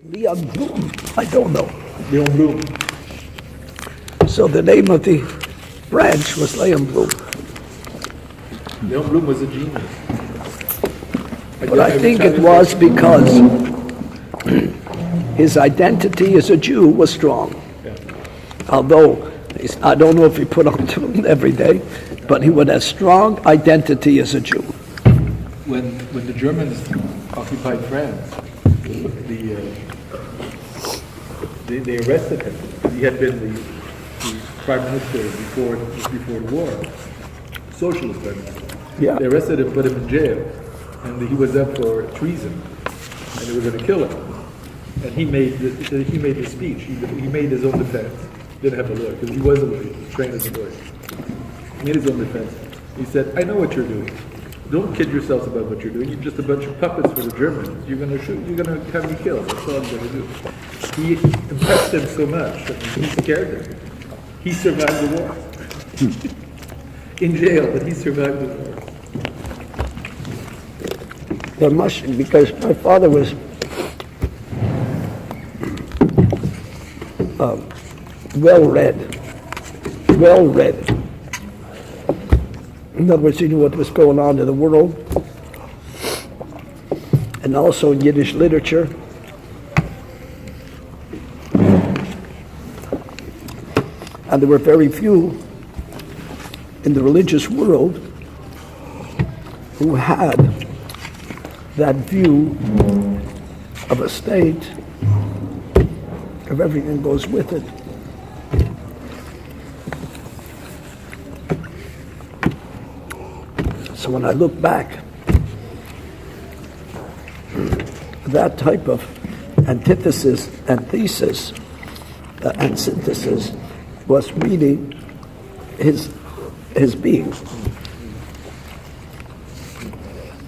Leon Bloom, I don't know. Leon Bloom. So the name of the branch was Leon Bloom. Leon Bloom was a genius. But I think it was because his identity as a Jew was strong. Yeah. Although, I don't know if he put on tefillin every day, but he would have strong identity as a Jew. When the Germans occupied France, they arrested him. He had been the prime minister before the war, socialist prime minister. Yeah. They arrested him, put him in jail, and he was up for treason, and they were going to kill him. And he made the speech. He made his own defense. Didn't have a lawyer because he was a lawyer. He was trained as a lawyer. He made his own defense. He said, "I know what you're doing. Don't kid yourselves about what you're doing. You're just a bunch of puppets for the Germans. You're going to shoot. You're going to have me killed. That's all I'm going to do." He impressed them so much that he scared them. He survived the war. In jail, but he survived the war. There must, because my father was well-read. In other words, he knew what was going on in the world, and also in Yiddish literature. And there were very few in the religious world who had that view of a state, of everything goes with it. So when I look back, that type of antithesis and thesis and synthesis was really his being.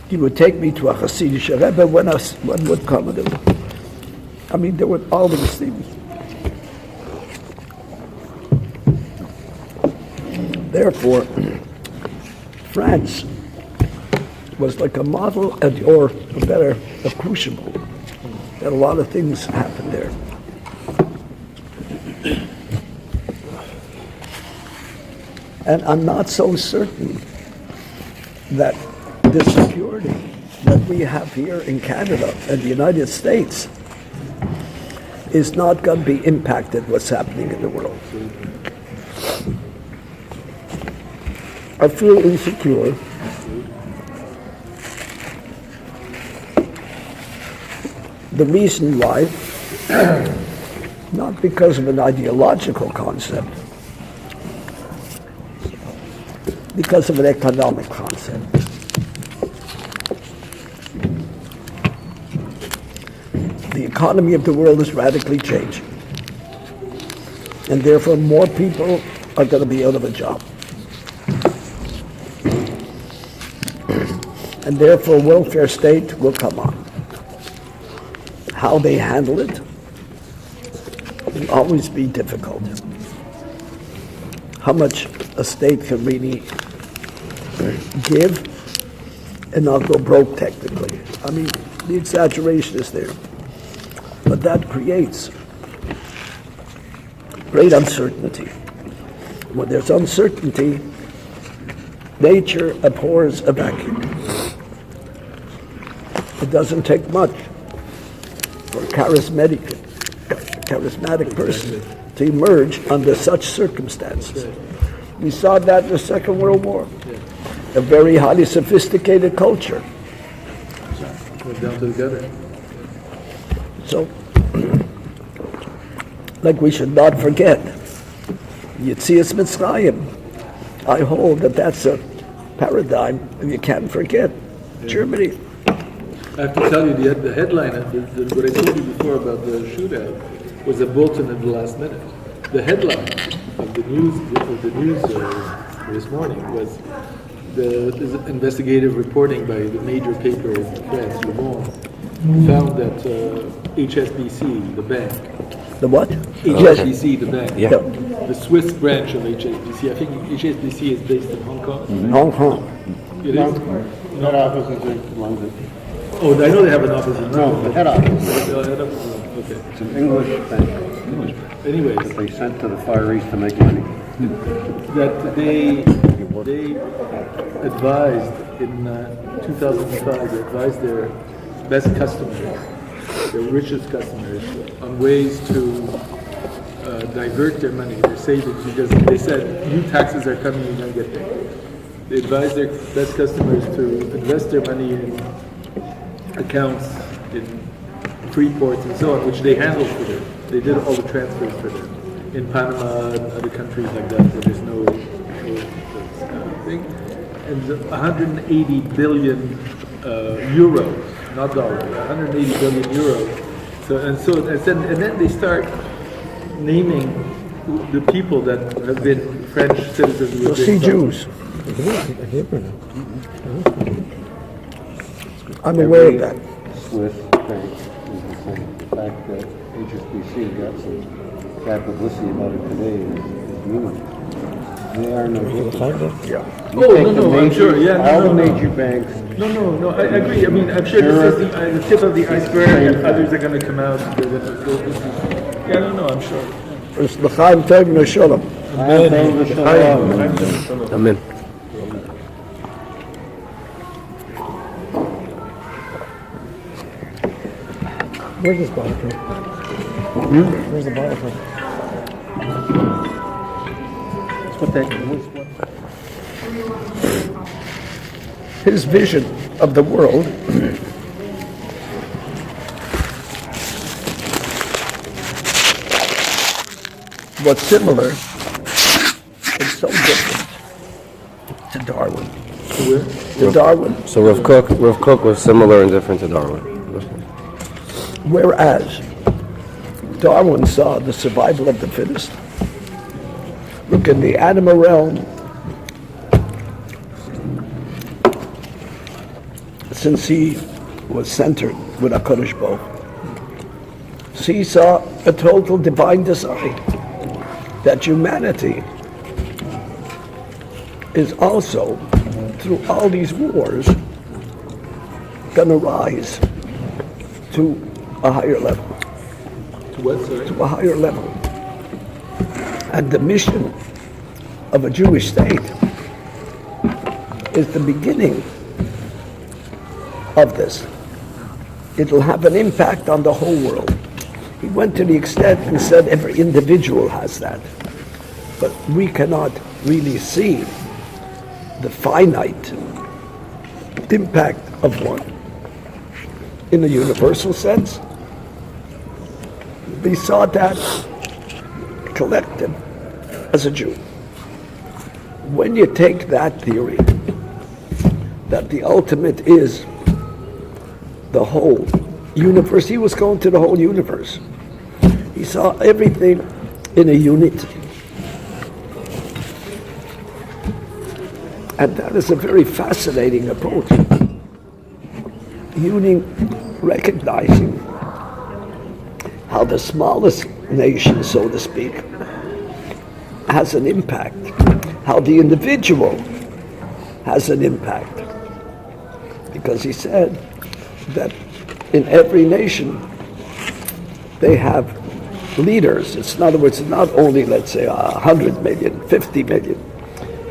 He would take me to a Hasidic Rebbe when one would come and there were all these things. Therefore, France was like a model, or better, a crucible. That a lot of things happened there. And I'm not so certain that the security that we have here in Canada and the United States is not going to be impacted what's happening in the world. I feel insecure. The reason why, not because of an ideological concept, because of an economic concept. The economy of the world is radically changing, and therefore more people are going to be out of a job. And therefore welfare state will come on. How they handle it will always be difficult. How much a state can really give and not go broke technically. I mean, the exaggeration is there. But that creates great uncertainty. When there's uncertainty, nature abhors a vacuum. It doesn't take much for a charismatic person to emerge under such circumstances. We saw that in the Second World War. A very highly sophisticated culture. Went down to the gutter. So, like we should not forget, Yitzias Mitzrayim. I hold that that's a paradigm you can't forget. Germany. I have to tell you, the headline, what I told you before about the shootout, was a bulletin at the last minute. The headline of the news this morning was the investigative reporting by the major paper in France, Le Monde, found that HSBC, the bank. The what? HSBC, the bank. Yeah. The Swiss branch of HSBC. I think HSBC is based in Hong Kong. Hong Kong. It is? Head office is in London. Oh, I know they have an office in No, the head office. The head office. Okay. It's an English bank Anyways, that they sent to the Far East to make money. that they advised in 2005, they advised their best customers, their richest customers, on ways to divert their money, their savings, because they said new taxes are coming, you're going to get paid. They advised their best customers to invest their money in accounts, in free ports and so on, which they handled for them. They did all the transfers for them. In Panama and other countries like that where there's no thing. And 180 billion euros, not dollars, 180 billion euros. And then they start naming the people that have been French citizens who have See been Jews. I'm aware of that. Swiss bank is the same. The fact that HSBC got some bad publicity about it today is meaningless. They are no different. Oh, no, I'm sure, yeah. All the major banks. No, I agree. I mean, I'm sure this is the tip of the iceberg, and others are going to come out. And they're going to go. Yeah, no, I'm sure. It's l'chaim tov v'shalom. Amen. Where's this bottle from? Where's the bottle from? That's what that His vision of the world was similar and so different to Darwin. To Darwin. So Rav Kook was similar and different to Darwin. Whereas Darwin saw the survival of the fittest. Look, in the animal realm, since he was centered with HaKadosh Baruch Hu, so he saw a total divine design that humanity is also, through all these wars, going to rise to a higher level. To what, sorry? To a higher level. And the mission of a Jewish state is the beginning of this. It'll have an impact on the whole world. He went to the extent and said every individual has that. But we cannot really see the finite impact of one. In a universal sense, we saw that collective as a Jew. When you take that theory, that the ultimate is the whole universe, he was going to the whole universe. He saw everything in a unity. And that is a very fascinating approach. Recognizing how the smallest nation, so to speak, has an impact, how the individual has an impact. Because he said that in every nation they have leaders. It's, in other words, not only, let's say, 100 million, 50 million,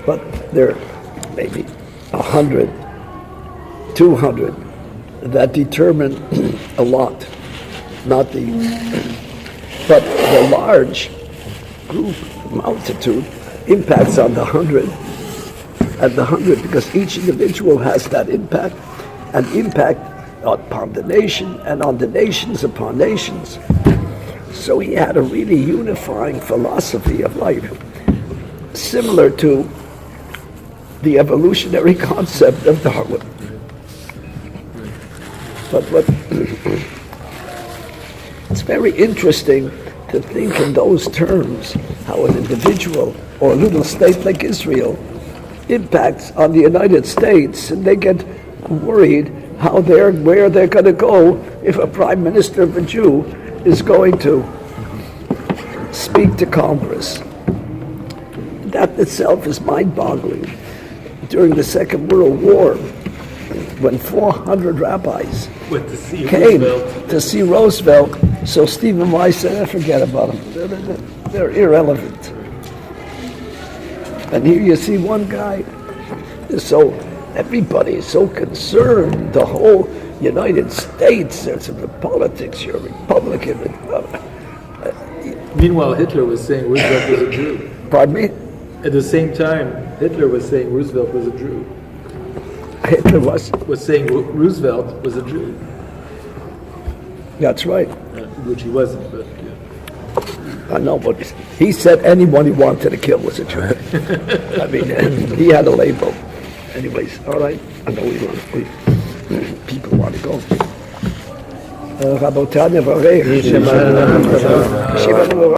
but there are maybe 100, 200 that determine a lot, not the, but the large group, multitude, impacts on the 100, and the 100, because each individual has that impact, and impact upon the nation, and on the nations upon nations. So he had a really unifying philosophy of life, similar to the evolutionary concept of Darwin. But it's very interesting to think in those terms, how an individual or a little state like Israel impacts on the United States, and they get worried where they're going to go if a prime minister of a Jew is going to speak to Congress. That itself is mind-boggling. During the Second World War, when 400 rabbis Went to see came Roosevelt. to see Roosevelt. So Stephen Weiss said, forget about them. They're irrelevant. And here you see one guy. So everybody is so concerned. The whole United States, there's the politics, you're Republican. Meanwhile, Hitler was saying Roosevelt was a Jew. Pardon me? At the same time, Hitler was saying Roosevelt was a Jew. Hitler was. Was saying Roosevelt was a Jew. That's right. Which he wasn't, but yeah. I know, but he said anyone he wanted to kill was a Jew. I mean, he had a label. Anyways, all right. I know people want to go. Rabotanya,